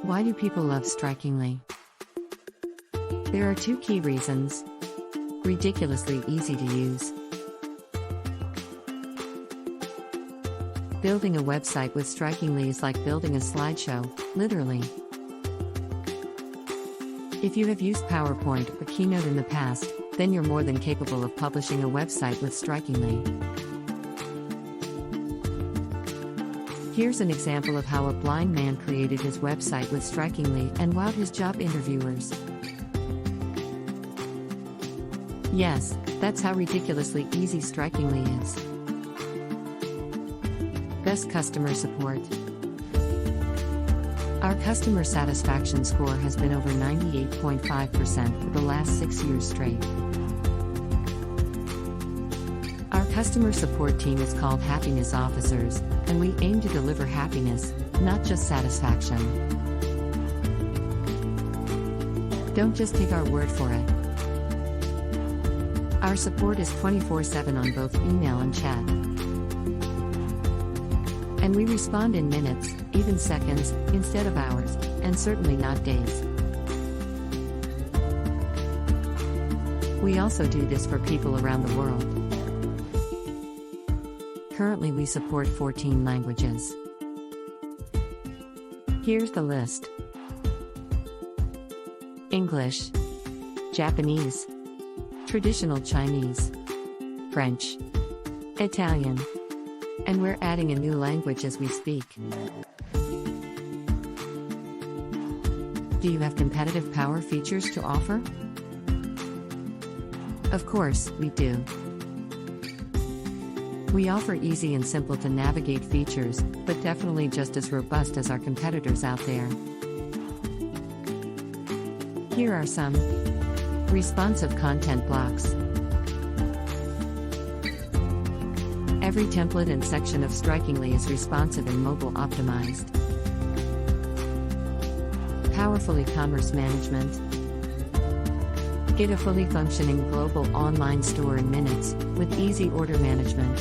Why do people love Strikingly? There are two key reasons. Ridiculously easy to use. Building a website with Strikingly is like building a slideshow, literally. If you have used PowerPoint or Keynote in the past, then you're more than capable of publishing a website with Strikingly. Here's an example of how a blind man created his website with Strikingly and wowed his job interviewers. Yes, that's how ridiculously easy Strikingly is. Best customer support. Our customer satisfaction score has been over 98.5% for the last 6 years straight. Our customer support team is called Happiness Officers, and we aim to deliver happiness, not just satisfaction. Don't just take our word for it. Our support is 24/7 on both email and chat. And we respond in minutes, even seconds, instead of hours, and certainly not days. We also do this for people around the world. Currently we support 14 languages. Here's the list. English, Japanese, traditional Chinese, French, Italian, and we're adding a new language as we speak. Do you have competitive power features to offer? Of course, we do. We offer easy and simple to navigate features, but definitely just as robust as our competitors out there. Here are some. Responsive content blocks. Every template and section of Strikingly is responsive and mobile optimized. Powerful e-commerce management. Get a fully functioning global online store in minutes, with easy order management.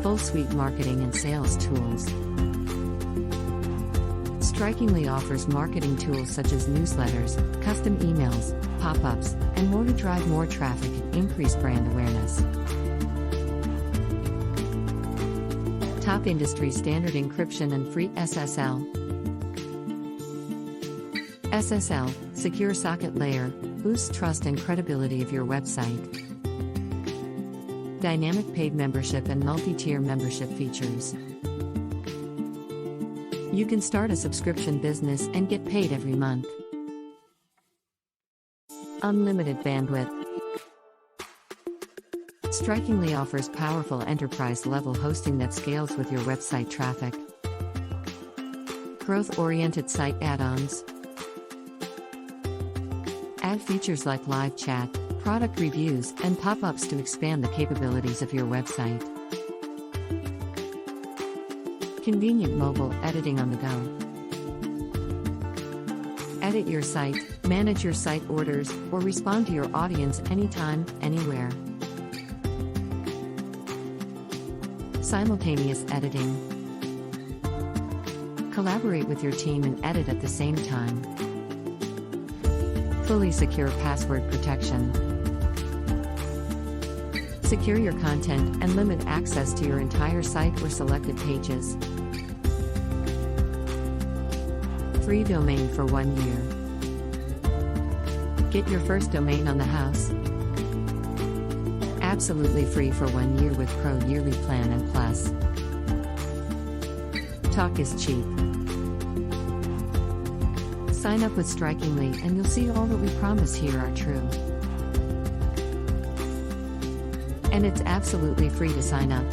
Full suite marketing and sales tools. Strikingly offers marketing tools such as newsletters, custom emails, pop-ups, and more to drive more traffic and increase brand awareness. Top industry standard encryption and free SSL. SSL, Secure Socket Layer, boosts trust and credibility of your website. Dynamic paid membership and multi-tier membership features. You can start a subscription business and get paid every month. Unlimited bandwidth. Strikingly offers powerful enterprise-level hosting that scales with your website traffic. Growth-oriented site add-ons. Add features like live chat, product reviews, and pop-ups to expand the capabilities of your website. Convenient mobile editing on the go. Edit your site, manage your site orders, or respond to your audience anytime, anywhere. Simultaneous editing. Collaborate with your team and edit at the same time. Fully secure password protection. Secure your content and limit access to your entire site or selected pages. Free domain for 1 year. Get your first domain on the house. Absolutely free for 1 year with Pro Yearly Plan and Plus. Talk is cheap. Sign up with Strikingly and you'll see all that we promise here are true. And it's absolutely free to sign up.